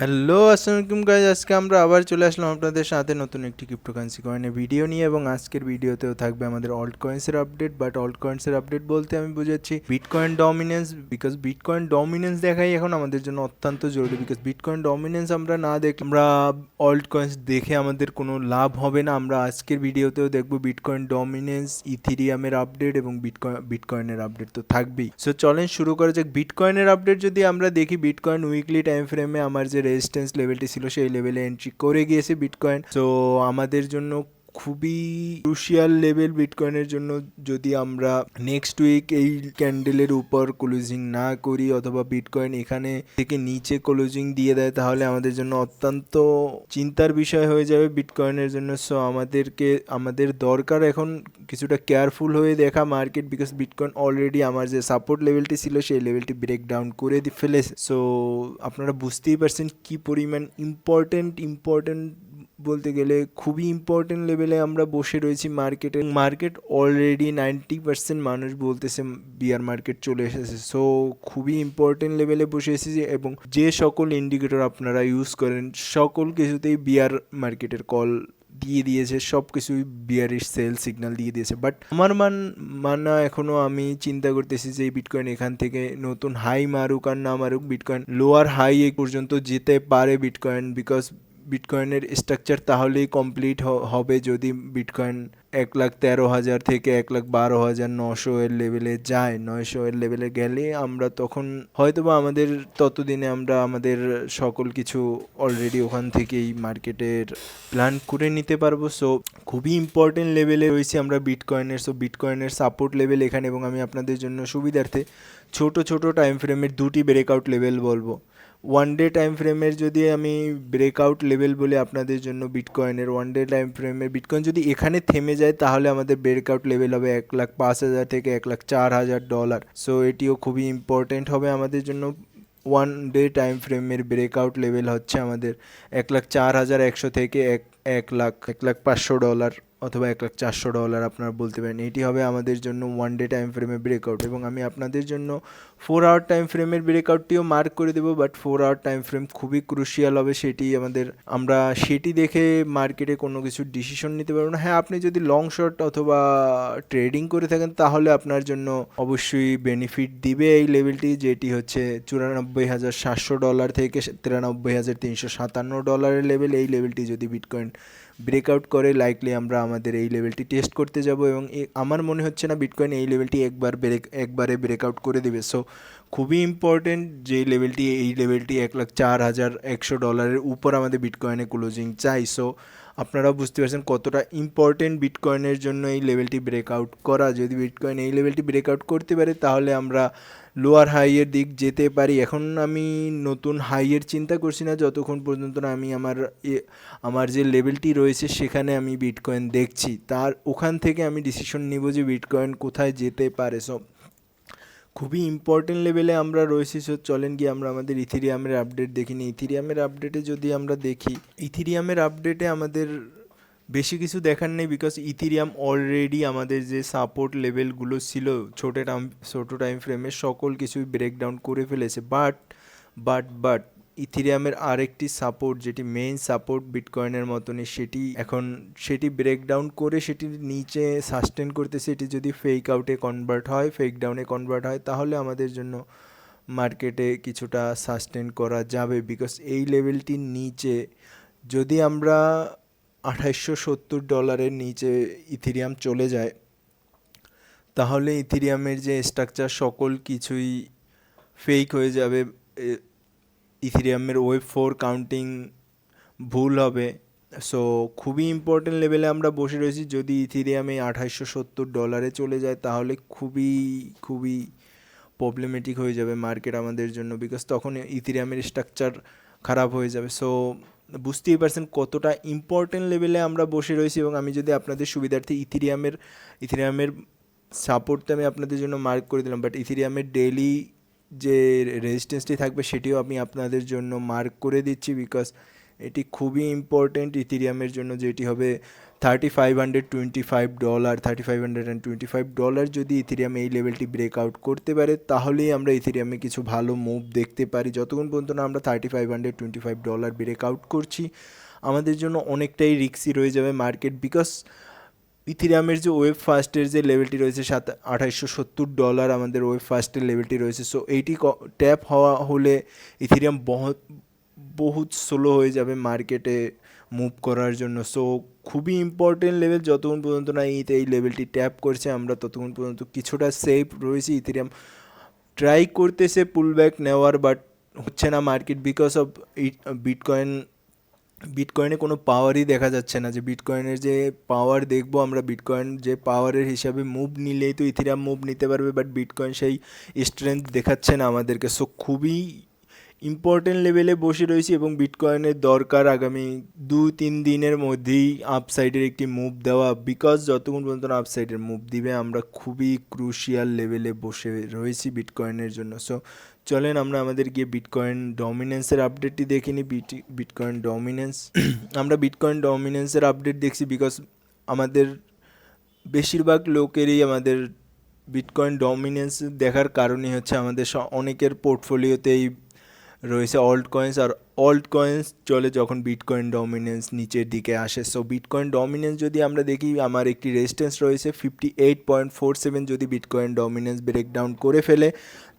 Hello আসসালামু আলাইকুম guys, আজকে আমরা আবার চলে আসলাম আপনাদের সাথে নতুন একটি ক্রিপ্টোকারেন্সি কয়েনের ভিডিও নিয়ে। এবং আজকের ভিডিওতেও থাকবে আমাদের অল্ট কয়েন্সের আপডেট। বাট অল্ট কয়েন্সের আপডেট বলতে আমি বুঝাচ্ছি bitcoin dominance, because bitcoin dominance দেখাই এখন আমাদের জন্য অত্যন্ত জরুরি। বিকজ বিটকয়েন ডমিনেন্স আমরা না দেখলে আমরা অল্ট কয়েন্স দেখে আমাদের কোনো লাভ হবে না। আমরা আজকের ভিডিওতেও দেখবো বিটকয়েন ডমিনেন্স, ইথিরিয়ামের আপডেট এবং বিটকয়েনের আপডেট তো থাকবেই। সো চলেন শুরু করা যাক। বিটকয়েনের আপডেট যদি আমরা দেখি, বিটকয়েন উইকলি টাইম ফ্রেমে আমার যে রেজিস্ট্যান্স লেভেলটি ছিল সেই লেভেলে এন্ট্রি করে গিয়েছে বিটকয়েন। তো আমাদের জন্য খুবই ক্রুশিয়াল লেভেল বিটকয়েনের জন্য। যদি আমরা নেক্সট উইক এই ক্যান্ডেলের উপর ক্লোজিং না করি অথবা বিটকয়েন এখানে থেকে নিচে ক্লোজিং দিয়ে দেয়, তাহলে আমাদের জন্য অত্যন্ত চিন্তার বিষয় হয়ে যাবে বিটকয়েনের জন্য। সো আমাদের দরকার এখন কিছুটা কেয়ারফুল হয়ে দেখা মার্কেট, বিকজ বিটকয়েন অলরেডি আমার যে সাপোর্ট লেভেলটি ছিল সেই লেভেলটি ব্রেক ডাউন করে ফেলেছে। সো আপনারা বুঝতেই পারছেন কি পরিমাণ ইম্পর্টেন্ট বলতে গেলে খুবই ইম্পর্টেন্ট লেভেলে আমরা বসে রয়েছি মার্কেটে। মার্কেট অলরেডি 90% মানুষ বলতেছে বিয়ার মার্কেট চলে এসেছে। সো খুবই ইম্পর্টেন্ট লেভেলে বসে এসেছি এবং যে সকল ইন্ডিকেটর আপনারা ইউজ করেন সকল কিছুতেই বিয়ার মার্কেটের কল দিয়ে দিয়েছে, সব কিছুই বিয়ারিশ সেল সিগন্যাল দিয়ে দিয়েছে। বাট আমার মানা এখনো আমি চিন্তা করতেছি যে বিটকয়েন এখান থেকে নতুন হাই মারুক আর না মারুক, বিটকয়েন লোয়ার হাই পর্যন্ত যেতে পারে বিটকয়েন। বিকজ বিটকয়েনের স্ট্রাকচার তাহলেই কমপ্লিট হবে যদি বিটকয়েন 1,13,000 থেকে 1,12,900 এর লেভেলে যায়। 900 এর লেভেলে গেলে আমরা তখন হয়তোবা আমাদের ততদিনে আমরা আমাদের সকল কিছু অলরেডি ওখান থেকেই মার্কেটের প্ল্যান করে নিতে পারবো। সো খুবই ইম্পর্টেন্ট লেভেলে রয়েছে আমরা বিটকয়েনের। সো বিটকয়েনের সাপোর্ট লেভেল এখানে, এবং আমি আপনাদের জন্য সুবিধার্থে ছোট টাইম ফ্রেমের দুটি ব্রেকআউট লেভেল বলবো। ওয়ান ডে টাইম ফ্রেমের যদি আমি ব্রেকআউট লেভেল বলে আপনাদের জন্য, বিটকয়েনের ওয়ান ডে টাইম ফ্রেমের বিটকয়েন যদি এখানে থেমে যায় তাহলে আমাদের ব্রেকআউট লেভেল হবে 1,05,000 থেকে 1,04,000 ডলার। সো এটিও খুবই ইম্পর্টেন্ট হবে আমাদের জন্য। ওয়ান ডে টাইম ফ্রেমের ব্রেকআউট লেভেল হচ্ছে আমাদের 1,04,100 থেকে 1,05,000 অথবা 1,04,000 আপনারা বলতে পারেন। এটি হবে আমাদের জন্য ওয়ান ডে টাইম ফ্রেমের ব্রেকআউট। এবং আমি আপনাদের জন্য 4 আওয়ার টাইম ফ্রেমের ব্রেকআউটটিও মার্ক করে দেবো। বাট 4 আওয়ার টাইম ফ্রেম খুবই ক্রুশিয়াল হবে, আমরা সেটি দেখে মার্কেটে কোনো কিছু ডিসিশন নিতে পারবো না। হ্যাঁ, আপনি যদি লং শর্ট অথবা ট্রেডিং করে থাকেন তাহলে আপনার জন্য অবশ্যই বেনিফিট দিবে এই লেভেলটি, যেটি হচ্ছে 94,700 ডলার থেকে 93,357 ডলারের লেভেল। এই লেভেলটি যদি বিটকয়েন ব্রেকআউট করে লাইকলি আমরা আমাদের এই লেভেলটি টেস্ট করতে যাব। এবং আমার মনে হচ্ছে না বিটকয়েন এই লেভেলটি একবারে ব্রেকআউট করে দেবে। সো খুবই ইম্পর্টেন্ট যে এই লেভেলটি 1,04,100 ডলারের উপর আমাদের বিটকয়েনে ক্লোজিং চাই। সো আপনারাও বুঝতে পারছেন কতটা ইম্পর্টেন্ট বিটকয়েনের জন্য এই লেভেলটি ব্রেকআউট করা। যদি বিটকয়েন এই লেভেলটি ব্রেকআউট করতে পারে তাহলে আমরা লোয়ার হাইয়ের দিক যেতে পারি। এখন আমি নতুন হাইয়ের চিন্তা করছি না যতক্ষণ পর্যন্ত না আমি আমার যে লেভেলটি রয়েছে সেখানে আমি বিটকয়েন দেখছি, তার ওখান থেকে আমি ডিসিশন নিব যে বিটকয়েন কোথায় যেতে পারে। সো খুবই ইম্পর্টেন্ট লেভেলে আমরা রয়েছি। সো চলেন গিয়ে আমরা আমাদের ইথিরিয়ামের আপডেট দেখিনি। ইথিরিয়ামের আপডেটে যদি আমরা দেখি, ইথিরিয়ামের আপডেটে আমাদের বেশি কিছু দেখার নেই, বিকজ ইথিরিয়াম অলরেডি আমাদের যে সাপোর্ট লেভেলগুলো ছিল ছোটো টাইম ফ্রেমে সকল কিছুই ব্রেকডাউন করে ফেলেছে। বাট ইথিরিয়ামের আরেকটি সাপোর্ট, যেটি মেইন সাপোর্ট বিটকয়েনের মতনই, সেটি ব্রেকডাউন করে সেটির নিচে সাস্টেন করতেছে। এটি যদি ফেক ডাউনে কনভার্ট হয় তাহলে আমাদের জন্য মার্কেটে কিছুটা সাস্টেন করা যাবে। বিকজ এই লেভেলটির নিচে যদি আমরা 2,870 ডলারের নিচে ইথিরিয়াম চলে যায় তাহলে ইথিরিয়ামের যে স্ট্রাকচার সকল কিছুই ফেক হয়ে যাবে। ইথিরিয়ামের ওয়েব 4 কাউন্টিং ভুল হবে। সো খুবই ইম্পর্টেন্ট লেভেলে আমরা বসে রয়েছি। যদি ইথিরিয়ামে 2,870 ডলারে চলে যায় তাহলে খুবই প্রবলেমেটিক হয়ে যাবে মার্কেট আমাদের জন্য, বিকজ তখন ইথিরিয়ামের স্ট্রাকচার খারাপ হয়ে যাবে। সো বুঝতেই পারছেন কতটা ইম্পর্টেন্ট লেভেলে আমরা বসে রয়েছি। এবং আমি যদি আপনাদের সুবিধার্থে ইথিরিয়ামের সাপোর্টটা আমি আপনাদের জন্য মার্ক করে দিলাম, বাট ইথিরিয়ামের ডেইলি যে রেজিস্ট্যান্সটি থাকবে সেটিও আমি আপনাদের জন্য মার্ক করে দিচ্ছি। বিকজ এটি খুবই ইম্পর্টেন্ট ইথেরিয়ামের জন্য, যেটি হবে $3525, $3525 যদি ইথেরিয়াম এই লেভেলটি ব্রেকআউট করতে পারে তাহলেই আমরা ইথেরিয়ামে কিছু ভালো মুভ দেখতে পারি। যতক্ষণ পর্যন্ত না আমরা $3525 ব্রেকআউট করছি আমাদের জন্য অনেকটাই রিস্কি রয়ে যাবে মার্কেট, বিকজ ইথেরিয়ামের যে ওয়েব ফার্স্টের যে লেভেলটি রয়েছে $2870 আমাদের ওয়েব ফার্স্টের লেভেলটি রয়েছে। সো এইটি ট্যাপ হওয়া হলে ইথেরিয়াম বহুত স্লো হয়ে যাবে মার্কেটে মুভ করার জন্য। সো খুবই ইম্পর্টেন্ট লেভেল, যতক্ষণ পর্যন্ত না এই লেভেলটি ট্যাপ করছে আমরা ততক্ষণ পর্যন্ত কিছুটা সেফ রয়েছে। ইথেরিয়াম ট্রাই করতেছে পুল ব্যাক নেওয়ার, বাট হচ্ছে না মার্কেট বিকজ অফ বিটকয়েনে কোনো পাওয়ারই দেখা যাচ্ছে না। যে বিটকয়েনের যে পাওয়ার দেখবো আমরা, বিটকয়েন যে পাওয়ারের হিসাবে মুভ নিলেই তো ইথেরিয়াম মুভ নিতে পারবে, বাট বিটকয়েন সেই স্ট্রেংথ দেখাচ্ছে না আমাদেরকে। সো খুবই ইম্পর্টেন্ট লেভেলে বসে রয়েছি এবং বিটকয়েনের দরকার আগামী 2-3 দিনের মধ্যেই আপসাইডের একটি মুভ দেওয়া, বিকজ যতক্ষণ পর্যন্ত আপসাইডের মুভ দিবে আমরা খুবই ক্রুশিয়াল লেভেলে বসে রয়েছি বিটকয়েনের জন্য। সো চলেন আমরা আমাদের গিয়ে বিটকয়েন ডমিনেন্সের আপডেটটি দেখে নিই। বিটকয়েন ডমিনেন্স আমরা বিটকয়েন ডমিনেন্সের আপডেট দেখছি বিকজ আমাদের বেশিরভাগ লোকেরই আমাদের বিটকয়েন ডমিনেন্স দেখার কারণই হচ্ছে আমাদের অনেকের পোর্টফোলিওতেই রয়েছে অল্ট কয়েন্স, আর অল্ট কয়েন্স চলে যখন বিটকয়েন ডমিনেন্স নিচের দিকে আসে। সো বিটকয়েন ডমিনেন্স যদি আমরা দেখি আমার একটি রেজিস্ট্যান্স রয়েছে 58.47, যদি বিটকয়েন ডমিনেন্স ব্রেকডাউন করে ফেলে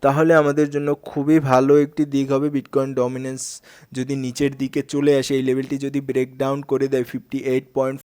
তাহলে আমাদের জন্য খুবই ভালো একটি দিক হবে। বিটকয়েন ডমিনেন্স যদি নিচের দিকে চলে আসে, এই লেভেলটি যদি ব্রেকডাউন করে দেয় 58.